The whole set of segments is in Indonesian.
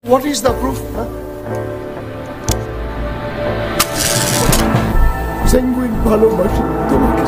What is the proof? Sanguine ভালোবাসি তোমাকে।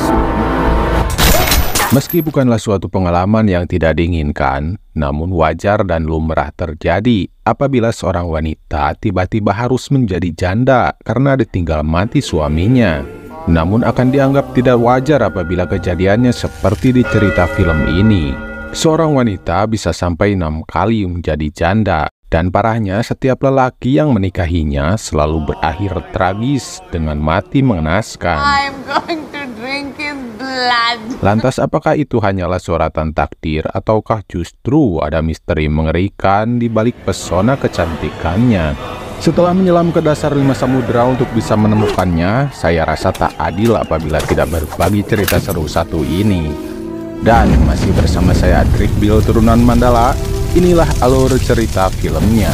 Meski bukanlah suatu pengalaman yang tidak diinginkan, namun wajar dan lumrah terjadi apabila seorang wanita tiba-tiba harus menjadi janda karena ditinggal mati suaminya. Namun akan dianggap tidak wajar apabila kejadiannya seperti di cerita film ini. Seorang wanita bisa sampai 6 kali menjadi janda, dan parahnya setiap lelaki yang menikahinya selalu berakhir tragis dengan mati mengenaskan. I'm going to drink his blood. Lantas apakah itu hanyalah suratan takdir ataukah justru ada misteri mengerikan di balik pesona kecantikannya? Setelah menyelam ke dasar 5 samudera untuk bisa menemukannya, saya rasa tak adil apabila tidak berbagi cerita seru satu ini. Dan masih bersama saya Adrik Bill turunan Mandala, inilah alur cerita filmnya.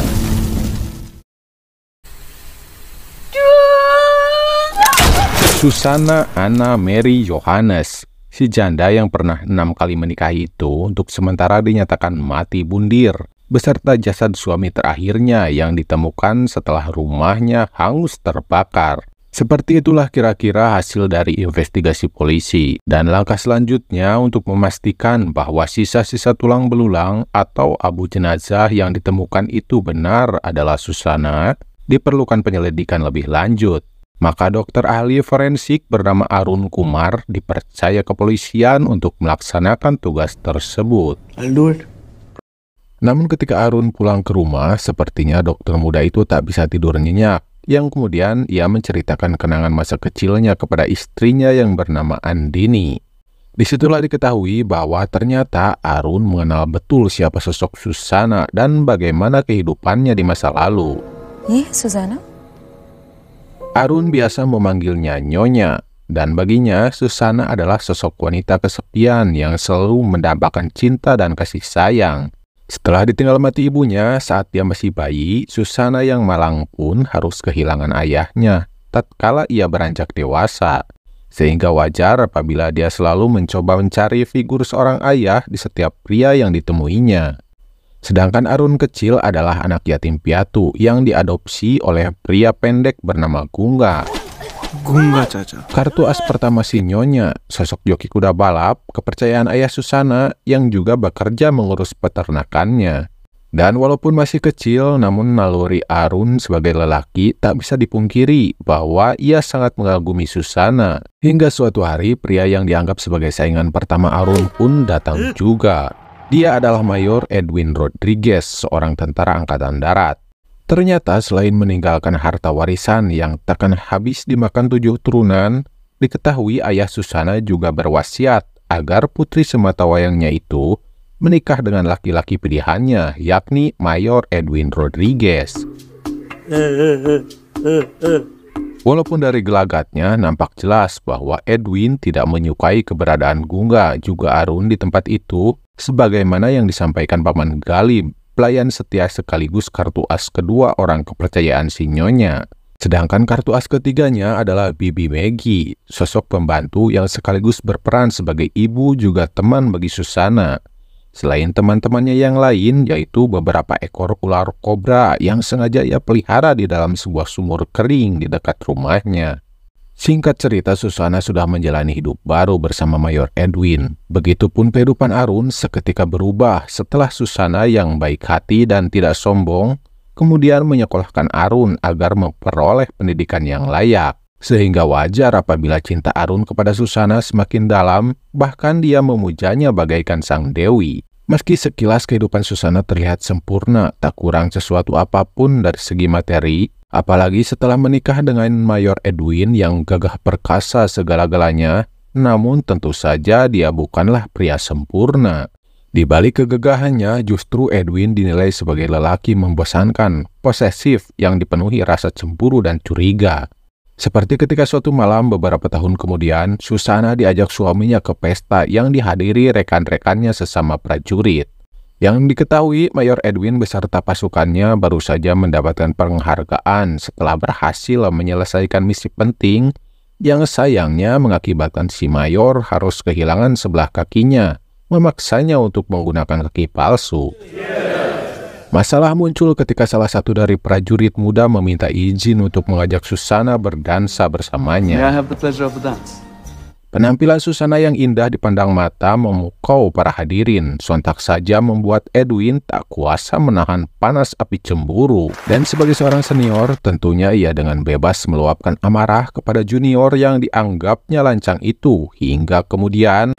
Susana Anna Mary Johannes, si janda yang pernah 6 kali menikahi itu untuk sementara dinyatakan mati bundir, beserta jasad suami terakhirnya yang ditemukan setelah rumahnya hangus terbakar. Seperti itulah kira-kira hasil dari investigasi polisi, dan langkah selanjutnya untuk memastikan bahwa sisa-sisa tulang belulang atau abu jenazah yang ditemukan itu benar adalah Susana, diperlukan penyelidikan lebih lanjut. Maka dokter ahli forensik bernama Arun Kumar dipercaya kepolisian untuk melaksanakan tugas tersebut. I'll do it. Namun ketika Arun pulang ke rumah, sepertinya dokter muda itu tak bisa tidur nyenyak, yang kemudian ia menceritakan kenangan masa kecilnya kepada istrinya yang bernama Andini. Disitulah diketahui bahwa ternyata Arun mengenal betul siapa sosok Susana dan bagaimana kehidupannya di masa lalu. Susana? Arun biasa memanggilnya Nyonya, dan baginya Susana adalah sosok wanita kesepian yang selalu mendambakan cinta dan kasih sayang. Setelah ditinggal mati ibunya saat dia masih bayi, Susana yang malang pun harus kehilangan ayahnya tatkala ia beranjak dewasa. Sehingga wajar apabila dia selalu mencoba mencari figur seorang ayah di setiap pria yang ditemuinya. Sedangkan Arun kecil adalah anak yatim piatu yang diadopsi oleh pria pendek bernama Gunga. Gunga Caca. Kartu as pertama si Nyonya, sosok joki kuda balap, kepercayaan ayah Susana yang juga bekerja mengurus peternakannya. Dan walaupun masih kecil, namun naluri Arun sebagai lelaki tak bisa dipungkiri bahwa ia sangat mengagumi Susana. Hingga suatu hari, pria yang dianggap sebagai saingan pertama Arun pun datang juga. Dia adalah Mayor Edwin Rodriguez, seorang tentara angkatan darat. Ternyata selain meninggalkan harta warisan yang takkan habis dimakan 7 turunan, diketahui ayah Susana juga berwasiat agar putri sematawayangnya itu menikah dengan laki-laki pilihannya, yakni Mayor Edwin Rodriguez. Walaupun dari gelagatnya nampak jelas bahwa Edwin tidak menyukai keberadaan Gunga juga Arun di tempat itu, sebagaimana yang disampaikan Paman Galib, pelayan setia sekaligus kartu as kedua orang kepercayaan si Nyonya. Sedangkan kartu as ketiganya adalah Bibi Maggie, sosok pembantu yang sekaligus berperan sebagai ibu juga teman bagi Susana. Selain teman-temannya yang lain, yaitu beberapa ekor ular kobra yang sengaja ia pelihara di dalam sebuah sumur kering di dekat rumahnya. Singkat cerita, Susana sudah menjalani hidup baru bersama Mayor Edwin. Begitupun kehidupan Arun seketika berubah setelah Susana yang baik hati dan tidak sombong, kemudian menyekolahkan Arun agar memperoleh pendidikan yang layak. Sehingga wajar apabila cinta Arun kepada Susana semakin dalam, bahkan dia memujanya bagaikan sang dewi. Meski sekilas kehidupan Susana terlihat sempurna, tak kurang sesuatu apapun dari segi materi, apalagi setelah menikah dengan Mayor Edwin yang gagah perkasa segala-galanya, namun tentu saja dia bukanlah pria sempurna. Di balik kegagahannya, justru Edwin dinilai sebagai lelaki membosankan, posesif yang dipenuhi rasa cemburu dan curiga. Seperti ketika suatu malam beberapa tahun kemudian, Susana diajak suaminya ke pesta yang dihadiri rekan-rekannya sesama prajurit. Yang diketahui, Mayor Edwin beserta pasukannya baru saja mendapatkan penghargaan setelah berhasil menyelesaikan misi penting yang sayangnya mengakibatkan si Mayor harus kehilangan sebelah kakinya, memaksanya untuk menggunakan kaki palsu. Masalah muncul ketika salah satu dari prajurit muda meminta izin untuk mengajak Susana berdansa bersamanya. have the pleasure of the dance? Penampilan Susana yang indah dipandang mata memukau para hadirin, sontak saja membuat Edwin tak kuasa menahan panas api cemburu. Dan sebagai seorang senior, tentunya ia dengan bebas meluapkan amarah kepada junior yang dianggapnya lancang itu, hingga kemudian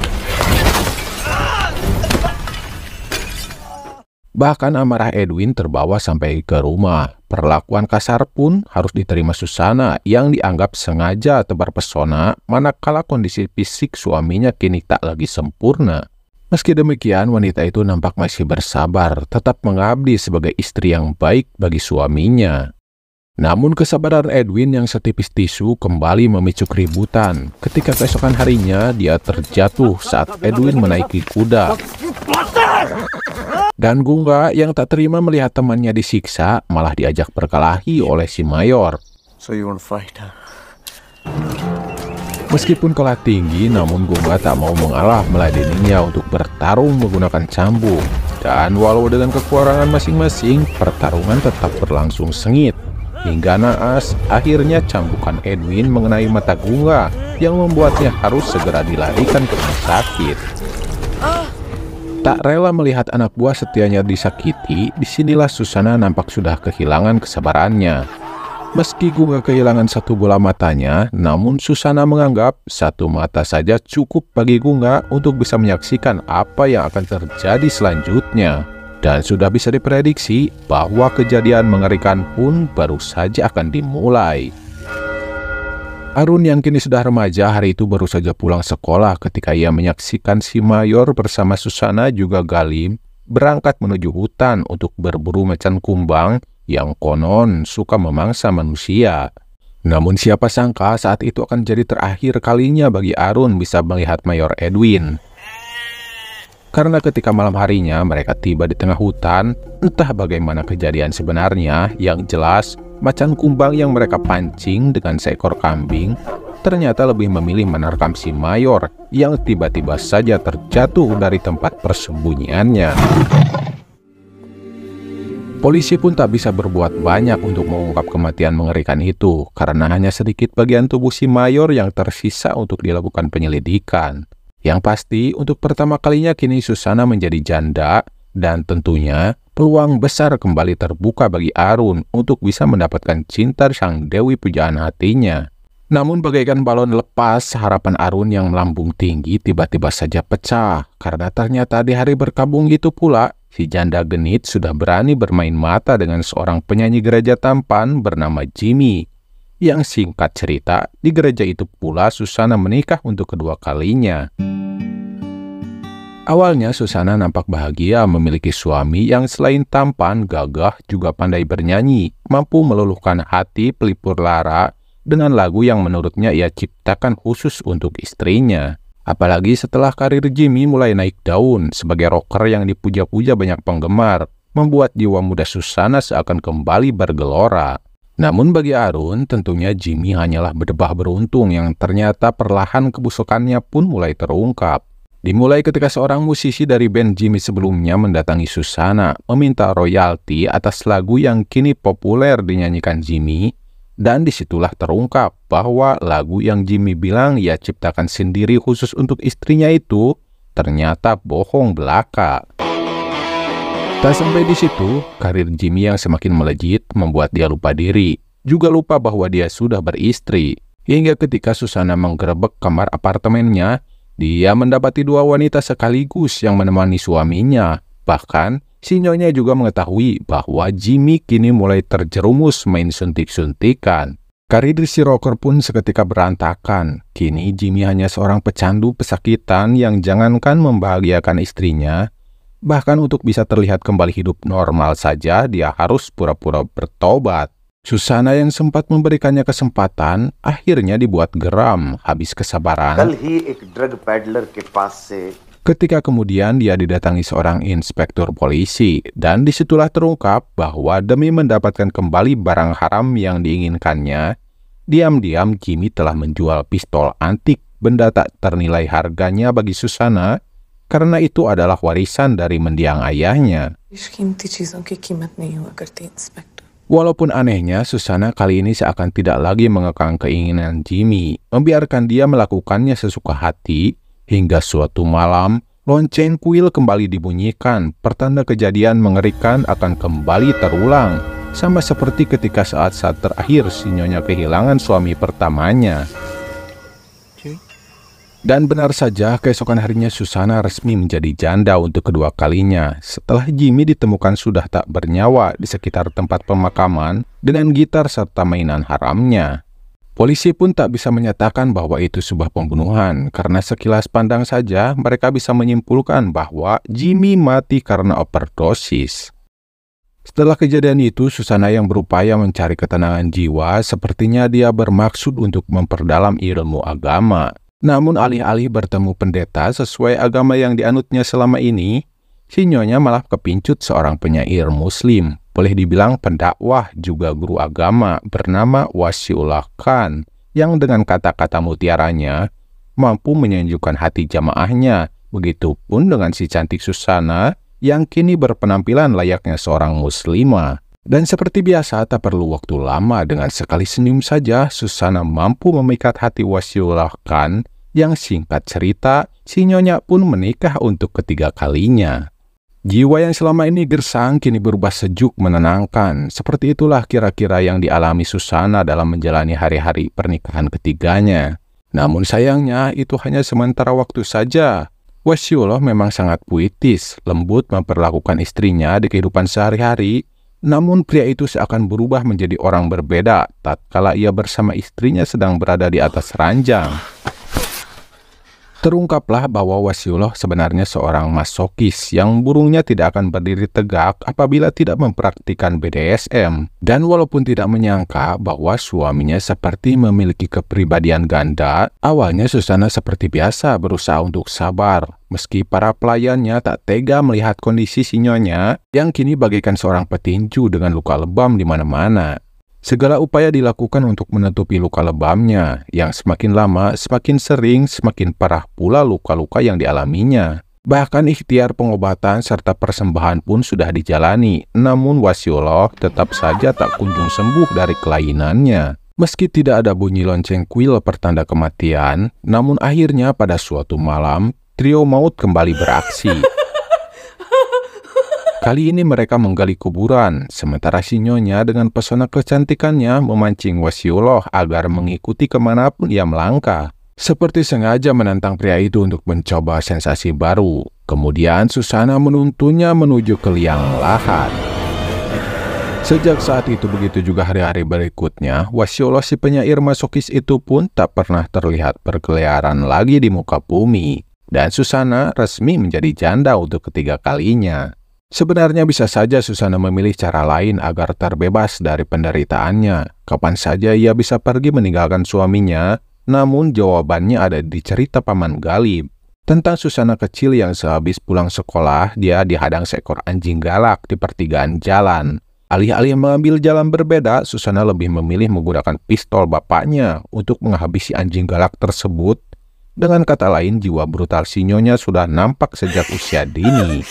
bahkan amarah Edwin terbawa sampai ke rumah. Perlakuan kasar pun harus diterima Susana yang dianggap sengaja tebar pesona manakala kondisi fisik suaminya kini tak lagi sempurna. Meski demikian, wanita itu nampak masih bersabar, tetap mengabdi sebagai istri yang baik bagi suaminya. Namun kesabaran Edwin yang setipis tisu kembali memicu keributan ketika keesokan harinya dia terjatuh saat Edwin menaiki kuda. Dan Gunga yang tak terima melihat temannya disiksa malah diajak berkelahi oleh si Mayor. So you want to fight, huh? Meskipun kalah tinggi, namun Gunga tak mau mengalah meladeninya untuk bertarung menggunakan cambuk. Dan walau dengan kekurangan masing-masing, pertarungan tetap berlangsung sengit. Hingga naas, akhirnya cambukan Edwin mengenai mata Gunga yang membuatnya harus segera dilarikan ke rumah sakit. Tak rela melihat anak buah setianya disakiti, disinilah Susana nampak sudah kehilangan kesabarannya. Meski Gunga kehilangan satu bola matanya, namun Susana menganggap satu mata saja cukup bagi Gunga untuk bisa menyaksikan apa yang akan terjadi selanjutnya. Dan sudah bisa diprediksi bahwa kejadian mengerikan pun baru saja akan dimulai. Arun yang kini sudah remaja hari itu baru saja pulang sekolah ketika ia menyaksikan si Mayor bersama Susana juga Galim berangkat menuju hutan untuk berburu macan kumbang yang konon suka memangsa manusia. Namun siapa sangka saat itu akan jadi terakhir kalinya bagi Arun bisa melihat Mayor Edwin. Karena ketika malam harinya mereka tiba di tengah hutan, entah bagaimana kejadian sebenarnya, yang jelas macan kumbang yang mereka pancing dengan seekor kambing ternyata lebih memilih menerkam si Mayor yang tiba-tiba saja terjatuh dari tempat persembunyiannya. Polisi pun tak bisa berbuat banyak untuk mengungkap kematian mengerikan itu karena hanya sedikit bagian tubuh si Mayor yang tersisa untuk dilakukan penyelidikan. Yang pasti, untuk pertama kalinya kini Susana menjadi janda, dan tentunya peluang besar kembali terbuka bagi Arun untuk bisa mendapatkan cinta sang Dewi pujaan hatinya. Namun bagaikan balon lepas, harapan Arun yang melambung tinggi tiba-tiba saja pecah, karena ternyata di hari berkabung itu pula, si janda genit sudah berani bermain mata dengan seorang penyanyi gereja tampan bernama Jimmy. Yang singkat cerita, di gereja itu pula Susana menikah untuk kedua kalinya. Awalnya Susana nampak bahagia memiliki suami yang selain tampan, gagah, juga pandai bernyanyi, mampu meluluhkan hati pelipur lara dengan lagu yang menurutnya ia ciptakan khusus untuk istrinya. Apalagi setelah karir Jimmy mulai naik daun sebagai rocker yang dipuja-puja banyak penggemar, membuat jiwa muda Susana seakan kembali bergelora. Namun bagi Arun, tentunya Jimmy hanyalah berdebah beruntung yang ternyata perlahan kebusukannya pun mulai terungkap. Dimulai ketika seorang musisi dari band Jimmy sebelumnya mendatangi Susana, meminta royalti atas lagu yang kini populer dinyanyikan Jimmy, dan disitulah terungkap bahwa lagu yang Jimmy bilang ia ciptakan sendiri khusus untuk istrinya itu, ternyata bohong belaka. Tak sampai di situ, karir Jimmy yang semakin melejit membuat dia lupa diri, juga lupa bahwa dia sudah beristri. Hingga ketika Susana menggerebek kamar apartemennya, dia mendapati dua wanita sekaligus yang menemani suaminya. Bahkan, si Nyonya juga mengetahui bahwa Jimmy kini mulai terjerumus main suntik-suntikan. Karir si rocker pun seketika berantakan. Kini Jimmy hanya seorang pecandu pesakitan yang jangankan membahagiakan istrinya, bahkan untuk bisa terlihat kembali hidup normal saja, dia harus pura-pura bertobat. Susana yang sempat memberikannya kesempatan, akhirnya dibuat geram, habis kesabaran. Ketika kemudian dia didatangi seorang inspektur polisi, dan disitulah terungkap bahwa demi mendapatkan kembali barang haram yang diinginkannya, diam-diam Jimmy telah menjual pistol antik, benda tak ternilai harganya bagi Susana, karena itu adalah warisan dari mendiang ayahnya. कीमती चीजों की कीमत नहीं हुआ करती inspector. Walaupun anehnya, Susanna kali ini seakan tidak lagi mengekang keinginan Jimmy, membiarkan dia melakukannya sesuka hati, hingga suatu malam, lonceng kuil kembali dibunyikan, pertanda kejadian mengerikan akan kembali terulang, sama seperti ketika saat-saat terakhir si Nyonya kehilangan suami pertamanya. Dan benar saja, keesokan harinya Susanna resmi menjadi janda untuk kedua kalinya setelah Jimmy ditemukan sudah tak bernyawa di sekitar tempat pemakaman dengan gitar serta mainan haramnya. Polisi pun tak bisa menyatakan bahwa itu sebuah pembunuhan karena sekilas pandang saja mereka bisa menyimpulkan bahwa Jimmy mati karena overdosis. Setelah kejadian itu, Susanna yang berupaya mencari ketenangan jiwa sepertinya dia bermaksud untuk memperdalam ilmu agama. Namun alih-alih bertemu pendeta sesuai agama yang dianutnya selama ini, si Nyonya malah kepincut seorang penyair muslim, boleh dibilang pendakwah juga guru agama bernama Wasiullah Khan, yang dengan kata-kata mutiaranya mampu menyejukkan hati jamaahnya. Begitupun dengan si cantik Susanna yang kini berpenampilan layaknya seorang muslimah. Dan seperti biasa, tak perlu waktu lama, dengan sekali senyum saja Susanna mampu memikat hati Wasiullah Khan, yang singkat cerita, si Nyonya pun menikah untuk ketiga kalinya. Jiwa yang selama ini gersang kini berubah sejuk menenangkan. Seperti itulah kira-kira yang dialami Susanna dalam menjalani hari-hari pernikahan ketiganya. Namun sayangnya itu hanya sementara waktu saja. Wasiullah memang sangat puitis, lembut memperlakukan istrinya di kehidupan sehari-hari. Namun pria itu seakan berubah menjadi orang berbeda tatkala ia bersama istrinya sedang berada di atas ranjang. Terungkaplah bahwa Wasiullah sebenarnya seorang masokis yang burungnya tidak akan berdiri tegak apabila tidak mempraktikkan BDSM. Dan walaupun tidak menyangka bahwa suaminya seperti memiliki kepribadian ganda, awalnya Susanna seperti biasa berusaha untuk sabar. Meski para pelayannya tak tega melihat kondisi si Nyonya yang kini bagaikan seorang petinju dengan luka lebam di mana-mana. Segala upaya dilakukan untuk menutupi luka lebamnya, yang semakin lama, semakin sering, semakin parah pula luka-luka yang dialaminya. Bahkan ikhtiar pengobatan serta persembahan pun sudah dijalani, namun Wasiullah tetap saja tak kunjung sembuh dari kelainannya. Meski tidak ada bunyi lonceng kuil pertanda kematian, namun akhirnya pada suatu malam, trio maut kembali beraksi. Kali ini mereka menggali kuburan, sementara si Nyonya dengan pesona kecantikannya memancing Wasiullah agar mengikuti kemanapun ia melangkah. Seperti sengaja menantang pria itu untuk mencoba sensasi baru. Kemudian Susanna menuntunnya menuju ke liang lahat. Sejak saat itu begitu juga hari-hari berikutnya, Wasiullah si penyair masokis itu pun tak pernah terlihat berkeliaran lagi di muka bumi. Dan Susanna resmi menjadi janda untuk ketiga kalinya. Sebenarnya bisa saja Susanna memilih cara lain agar terbebas dari penderitaannya. Kapan saja ia bisa pergi meninggalkan suaminya, namun jawabannya ada di cerita Paman Galib. Tentang Susanna kecil yang sehabis pulang sekolah, dia dihadang seekor anjing galak di pertigaan jalan. Alih-alih mengambil jalan berbeda, Susanna lebih memilih menggunakan pistol bapaknya untuk menghabisi anjing galak tersebut. Dengan kata lain, jiwa brutal si Nyonya sudah nampak sejak usia dini.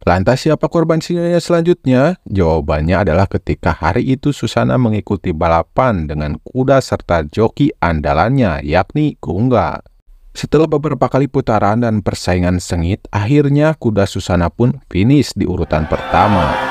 Lantas siapa korban si Nyonya selanjutnya? Jawabannya adalah ketika hari itu Susanna mengikuti balapan dengan kuda serta joki andalannya, yakni Gungga. Setelah beberapa kali putaran dan persaingan sengit, akhirnya kuda Susanna pun finish di urutan pertama.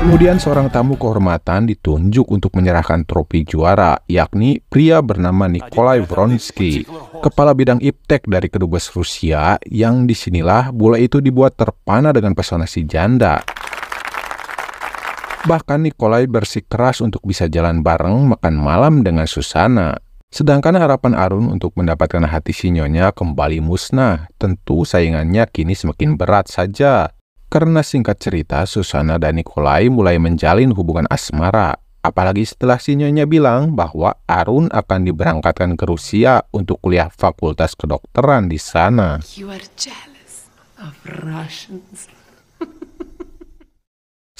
Kemudian seorang tamu kehormatan ditunjuk untuk menyerahkan trofi juara, yakni pria bernama Nikolai Vronsky, kepala bidang iptek dari kedubes Rusia, yang disinilah bola itu dibuat terpana dengan pesona si janda. Bahkan Nikolai bersikeras untuk bisa jalan bareng makan malam dengan Susanna. Sedangkan harapan Arun untuk mendapatkan hati si Nyonya kembali musnah. Tentu saingannya kini semakin berat saja. Karena singkat cerita, Susanna dan Nikolai mulai menjalin hubungan asmara. Apalagi setelah si Nyonya bilang bahwa Arun akan diberangkatkan ke Rusia untuk kuliah fakultas kedokteran di sana. You are jealous of Russians.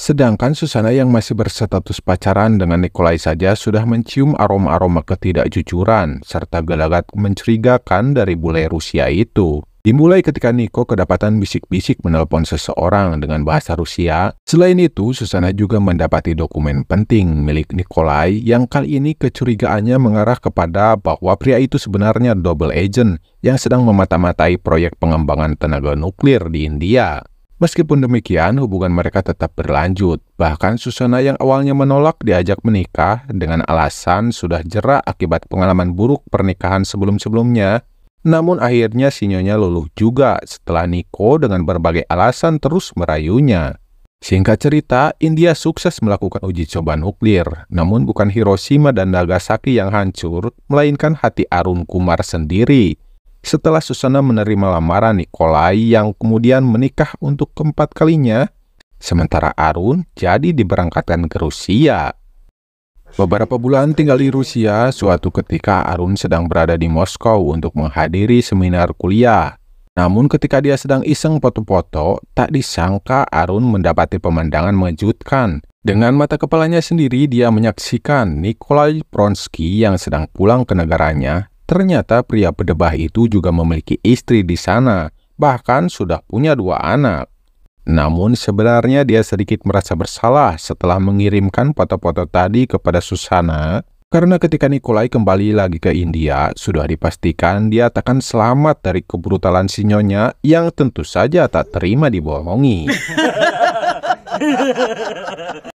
Sedangkan Susana yang masih berstatus pacaran dengan Nikolai saja sudah mencium aroma-aroma ketidakjujuran serta gelagat mencurigakan dari bule Rusia itu. Dimulai ketika Niko kedapatan bisik-bisik menelpon seseorang dengan bahasa Rusia. Selain itu, Susana juga mendapati dokumen penting milik Nikolai yang kali ini kecurigaannya mengarah kepada bahwa pria itu sebenarnya double agent yang sedang memata-matai proyek pengembangan tenaga nuklir di India. Meskipun demikian, hubungan mereka tetap berlanjut. Bahkan Susana yang awalnya menolak diajak menikah dengan alasan sudah jera akibat pengalaman buruk pernikahan sebelum-sebelumnya. Namun akhirnya si Nyonya luluh juga setelah Niko dengan berbagai alasan terus merayunya. Singkat cerita, India sukses melakukan uji coba nuklir. Namun bukan Hiroshima dan Nagasaki yang hancur, melainkan hati Arun Kumar sendiri. Setelah Susana menerima lamaran Nikolai yang kemudian menikah untuk keempat kalinya, sementara Arun jadi diberangkatkan ke Rusia. Beberapa bulan tinggal di Rusia, suatu ketika Arun sedang berada di Moskow untuk menghadiri seminar kuliah. Namun ketika dia sedang iseng foto-foto, tak disangka Arun mendapati pemandangan mengejutkan. Dengan mata kepalanya sendiri, dia menyaksikan Nikolai Vronsky yang sedang pulang ke negaranya. Ternyata pria berdebah itu juga memiliki istri di sana, bahkan sudah punya 2 anak. Namun sebenarnya dia sedikit merasa bersalah setelah mengirimkan foto-foto tadi kepada Susana, karena ketika Nikolai kembali lagi ke India, sudah dipastikan dia takkan selamat dari kebrutalan si Nyonya yang tentu saja tak terima dibohongi.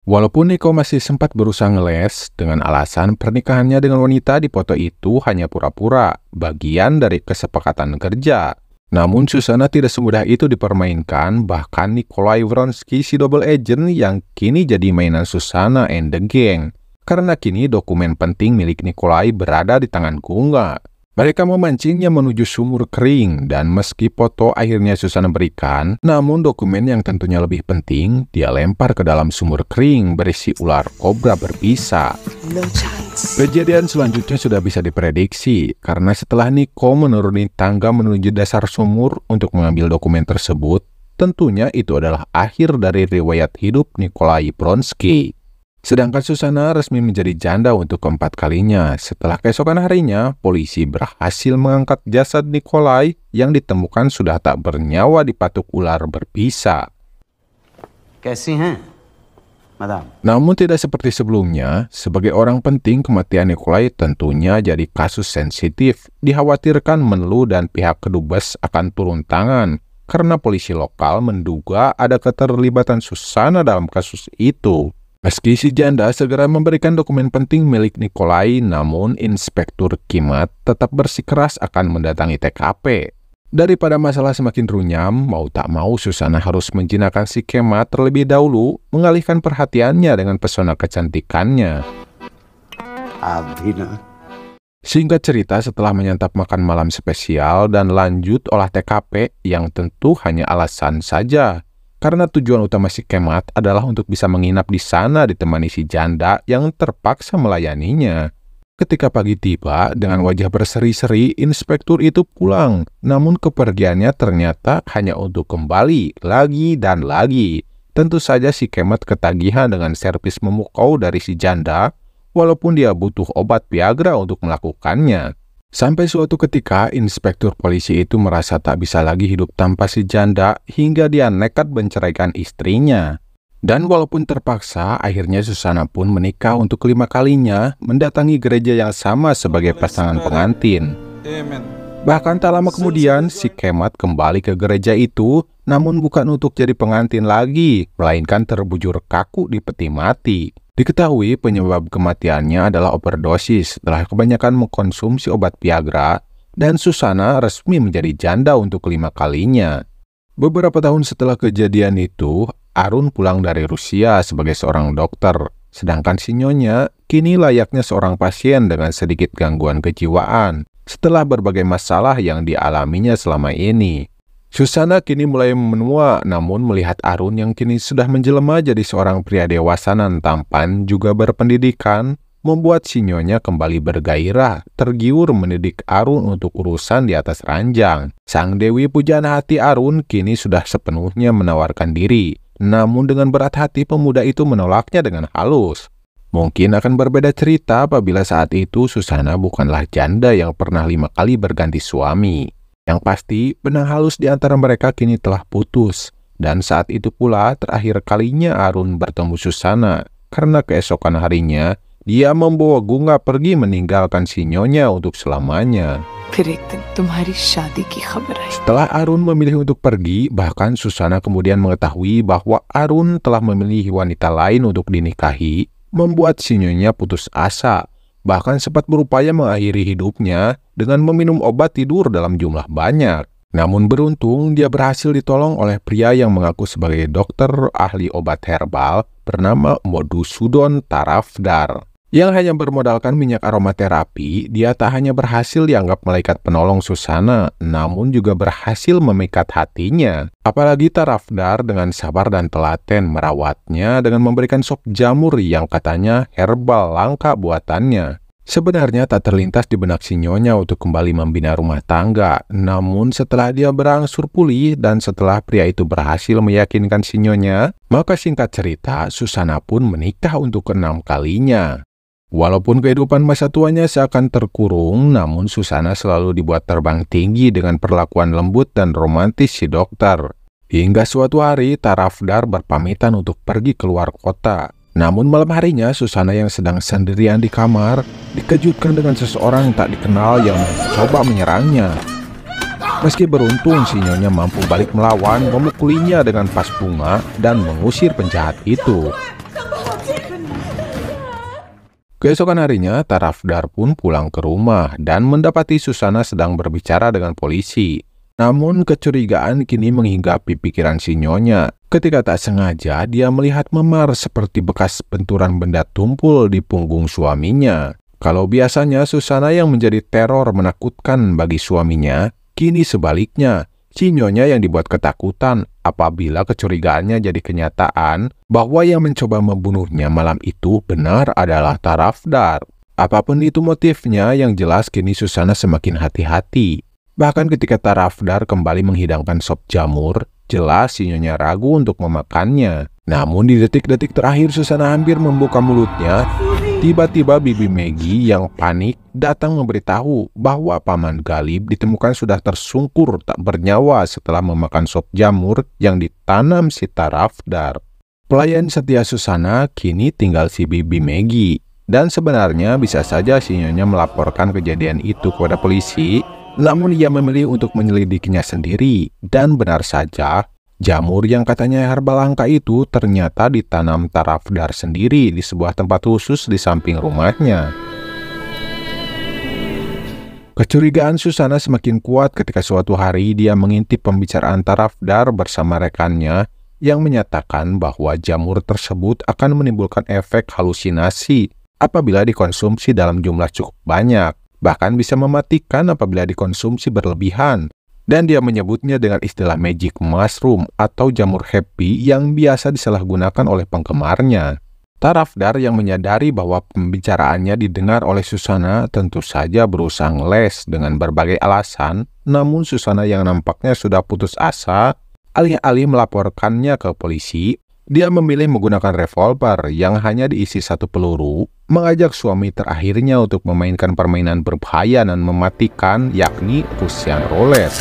Walaupun Niko masih sempat berusaha ngeles dengan alasan pernikahannya dengan wanita di foto itu hanya pura-pura, bagian dari kesepakatan kerja. Namun Susana tidak semudah itu dipermainkan, bahkan Nikolai Vronsky si double agent yang kini jadi mainan Susana and the gang. Karena kini dokumen penting milik Nikolai berada di tangan Gunga. Mereka memancingnya menuju sumur kering dan meski foto akhirnya Susana berikan, namun dokumen yang tentunya lebih penting dia lempar ke dalam sumur kering berisi ular kobra berbisa. No chance. Kejadian selanjutnya sudah bisa diprediksi karena setelah Niko menuruni tangga menuju dasar sumur untuk mengambil dokumen tersebut, tentunya itu adalah akhir dari riwayat hidup Nikolai Vronsky. Sedangkan Susana resmi menjadi janda untuk keempat kalinya. Setelah keesokan harinya, polisi berhasil mengangkat jasad Nikolai yang ditemukan sudah tak bernyawa di patuk ular berbisa. कैसी हैं madam? Namun tidak seperti sebelumnya, sebagai orang penting kematian Nikolai tentunya jadi kasus sensitif. Dikhawatirkan Menlu dan pihak kedubes akan turun tangan karena polisi lokal menduga ada keterlibatan Susana dalam kasus itu. Meski si janda segera memberikan dokumen penting milik Nikolai, namun Inspektur Kimat tetap bersikeras akan mendatangi TKP. Daripada masalah semakin runyam, mau tak mau Susana harus menjinakkan si Kemat terlebih dahulu, mengalihkan perhatiannya dengan pesona kecantikannya. Singkat cerita, setelah menyantap makan malam spesial dan lanjut olah TKP yang tentu hanya alasan saja. Karena tujuan utama si Kemat adalah untuk bisa menginap di sana ditemani si janda yang terpaksa melayaninya. Ketika pagi tiba, dengan wajah berseri-seri, inspektur itu pulang. Namun kepergiannya ternyata hanya untuk kembali lagi dan lagi. Tentu saja si Kemat ketagihan dengan servis memukau dari si janda, walaupun dia butuh obat Viagra untuk melakukannya. Sampai suatu ketika, inspektur polisi itu merasa tak bisa lagi hidup tanpa si janda hingga dia nekat menceraikan istrinya. Dan walaupun terpaksa, akhirnya Susana pun menikah untuk kelima kalinya, mendatangi gereja yang sama sebagai pasangan pengantin. Bahkan tak lama kemudian, si Kemat kembali ke gereja itu, namun bukan untuk jadi pengantin lagi, melainkan terbujur kaku di peti mati. Diketahui penyebab kematiannya adalah overdosis setelah kebanyakan mengkonsumsi obat Viagra, dan Susana resmi menjadi janda untuk kelima kalinya. Beberapa tahun setelah kejadian itu, Arun pulang dari Rusia sebagai seorang dokter, sedangkan si Nyonya kini layaknya seorang pasien dengan sedikit gangguan kejiwaan setelah berbagai masalah yang dialaminya selama ini. Susana kini mulai menua, namun melihat Arun yang kini sudah menjelma jadi seorang pria dewasa nan tampan juga berpendidikan, membuat si Nyonya kembali bergairah, tergiur mendidik Arun untuk urusan di atas ranjang. Sang Dewi pujaan hati Arun kini sudah sepenuhnya menawarkan diri, namun dengan berat hati pemuda itu menolaknya dengan halus. Mungkin akan berbeda cerita apabila saat itu Susana bukanlah janda yang pernah 5 kali berganti suami. Yang pasti, benang halus di antara mereka kini telah putus. Dan saat itu pula terakhir kalinya Arun bertemu Susana, karena keesokan harinya dia membawa Gunga pergi meninggalkan si Nyonya untuk selamanya. फिर एक दिन तुम्हारी शादी की खबर आई। Setelah Arun memilih untuk pergi, bahkan Susana kemudian mengetahui bahwa Arun telah memilih wanita lain untuk dinikahi, membuat si Nyonya putus asa, bahkan sempat berupaya mengakhiri hidupnya dengan meminum obat tidur dalam jumlah banyak. Namun beruntung dia berhasil ditolong oleh pria yang mengaku sebagai dokter ahli obat herbal bernama Modusudon Tarafdar. Yang hanya bermodalkan minyak aromaterapi, dia tak hanya berhasil dianggap malaikat penolong Susana, namun juga berhasil memikat hatinya. Apalagi Tarafdar dengan sabar dan telaten merawatnya dengan memberikan sop jamur yang katanya herbal langka buatannya. Sebenarnya tak terlintas di benak si Nyonya untuk kembali membina rumah tangga, namun setelah dia berangsur pulih dan setelah pria itu berhasil meyakinkan si Nyonya, maka singkat cerita Susana pun menikah untuk ke-6 kalinya. Walaupun kehidupan masa tuanya seakan terkurung, namun Susana selalu dibuat terbang tinggi dengan perlakuan lembut dan romantis si dokter. Hingga suatu hari Tarafdar berpamitan untuk pergi keluar kota. Namun malam harinya Susana yang sedang sendirian di kamar dikejutkan dengan seseorang yang tak dikenal yang mencoba menyerangnya. Meski beruntung si Nyonya mampu balik melawan, memukulinya dengan pas bunga dan mengusir penjahat itu. Keesokan harinya, Tarafdar pun pulang ke rumah dan mendapati Susana sedang berbicara dengan polisi. Namun kecurigaan kini menghinggapi pikiran si Nyonya. Ketika tak sengaja, dia melihat memar seperti bekas benturan benda tumpul di punggung suaminya. Kalau biasanya Susana yang menjadi teror menakutkan bagi suaminya, kini sebaliknya. Si Nyonya yang dibuat ketakutan apabila kecurigaannya jadi kenyataan bahwa yang mencoba membunuhnya malam itu benar adalah Tarafdar. Apapun itu motifnya, yang jelas kini Susana semakin hati-hati. Bahkan ketika Tarafdar kembali menghidangkan sop jamur, jelas si Nyonya ragu untuk memakannya. Namun di detik-detik terakhir Susana hampir membuka mulutnya, tiba-tiba Bibi Maggie yang panik datang memberitahu bahwa Paman Galib ditemukan sudah tersungkur tak bernyawa setelah memakan sop jamur yang ditanam si Tarafdar. Pelayan setia Susana kini tinggal si Bibi Maggie. Dan sebenarnya bisa saja si Nyonya melaporkan kejadian itu kepada polisi, namun ia memilih untuk menyelidikinya sendiri. Dan benar saja, jamur yang katanya herbal langka itu ternyata ditanam Tarafdar sendiri di sebuah tempat khusus di samping rumahnya. Kecurigaan Susana semakin kuat ketika suatu hari dia mengintip pembicaraan Tarafdar bersama rekannya yang menyatakan bahwa jamur tersebut akan menimbulkan efek halusinasi apabila dikonsumsi dalam jumlah cukup banyak, bahkan bisa mematikan apabila dikonsumsi berlebihan. Dan dia menyebutnya dengan istilah magic mushroom atau jamur happy yang biasa disalahgunakan oleh penggemarnya. Tarafdar yang menyadari bahwa pembicaraannya didengar oleh Susana tentu saja berusaha ngeles dengan berbagai alasan, namun Susana yang nampaknya sudah putus asa, alih-alih melaporkannya ke polisi, dia memilih menggunakan revolver yang hanya diisi 1 peluru, mengajak suami terakhirnya untuk memainkan permainan berbahaya dan mematikan, yakni Russian Roulette.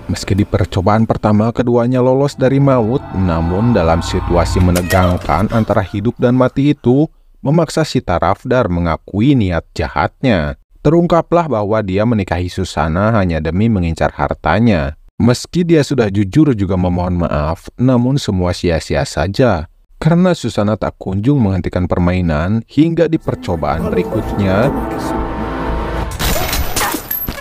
Meski di percobaan pertama keduanya lolos dari maut, namun dalam situasi menegangkan antara hidup dan mati itu, memaksa si Tarafdar mengakui niat jahatnya. Terungkaplah bahwa dia menikahi Susana hanya demi mengincar hartanya. Meski dia sudah jujur juga memohon maaf, namun semua sia-sia saja. Karena Susana tak kunjung menghentikan permainan hingga di percobaan berikutnya.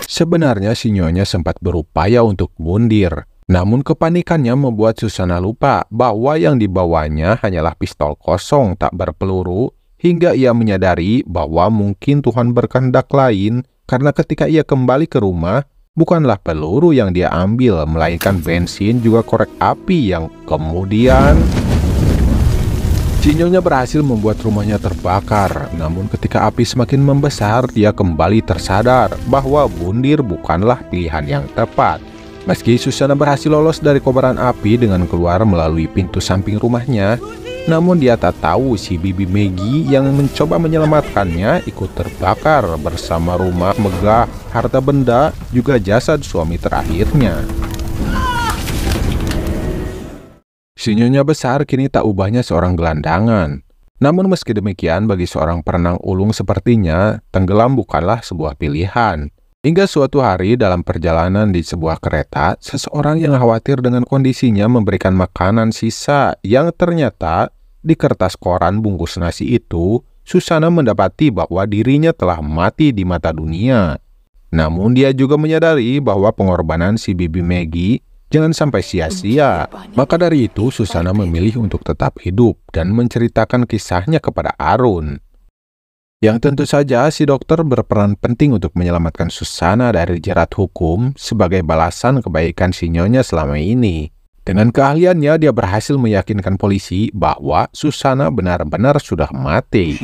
Sebenarnya si Nyonya sempat berupaya untuk mundur, namun kepanikannya membuat Susana lupa bahwa yang dibawanya hanyalah pistol kosong tak berpeluru, hingga ia menyadari bahwa mungkin Tuhan berkehendak lain karena ketika ia kembali ke rumah, bukanlah peluru yang dia ambil, melainkan bensin juga korek api yang kemudian si Nyonya berhasil membuat rumahnya terbakar. Namun ketika api semakin membesar, dia kembali tersadar bahwa bundir bukanlah pilihan yang tepat. Meski Susana berhasil lolos dari kobaran api dengan keluar melalui pintu samping rumahnya, namun dia tak tahu si Bibi Maggie yang mencoba menyelamatkannya ikut terbakar bersama rumah megah, harta benda, juga jasad suami terakhirnya. Si Nyonya besar kini tak ubahnya seorang gelandangan. Namun meski demikian, bagi seorang perenang ulung sepertinya, tenggelam bukanlah sebuah pilihan. Hingga suatu hari dalam perjalanan di sebuah kereta, seseorang yang khawatir dengan kondisinya memberikan makanan sisa yang ternyata di kertas koran bungkus nasi itu, Susana mendapati bahwa dirinya telah mati di mata dunia. Namun dia juga menyadari bahwa pengorbanan si Bibi Maggie jangan sampai sia-sia. Maka dari itu Susana memilih untuk tetap hidup dan menceritakan kisahnya kepada Arun. Yang tentu saja si dokter berperan penting untuk menyelamatkan Susana dari jerat hukum sebagai balasan kebaikan si Nyonya selama ini. Dengan keahliannya dia berhasil meyakinkan polisi bahwa Susana benar-benar sudah mati.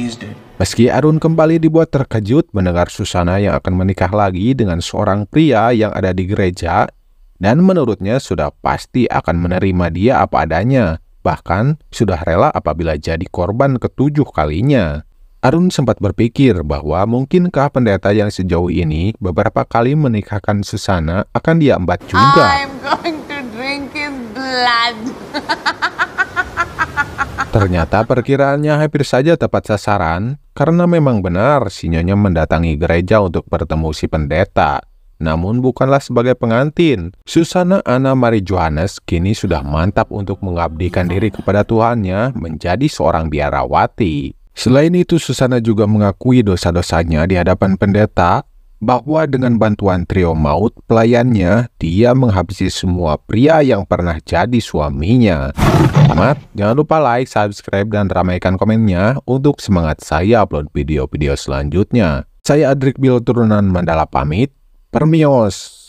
Meski Arun kembali dibuat terkejut mendengar Susana yang akan menikah lagi dengan seorang pria yang ada di gereja, dan menurutnya sudah pasti akan menerima dia apa adanya, bahkan sudah rela apabila jadi korban ke-7 kalinya. Arun sempat berpikir bahwa mungkinkah pendeta yang sejauh ini beberapa kali menikahkan Susana akan dia embat juga. I'm going to drink his blood. Ternyata perkiraannya hampir saja tepat sasaran, karena memang benar si Nyonya mendatangi gereja untuk bertemu si pendeta. Namun bukanlah sebagai pengantin. Susana Anna Marie Johannes kini sudah mantap untuk mengabdikan diri kepada Tuhannya menjadi seorang biarawati. Selain itu, Susana juga mengakui dosa-dosanya di hadapan pendeta, bahwa dengan bantuan trio maut pelayannya, dia menghabisi semua pria yang pernah jadi suaminya. Jangan lupa like, subscribe, dan ramaikan komennya untuk semangat saya upload video-video selanjutnya. Saya Adrik Bil turunan Mandala pamit, permios.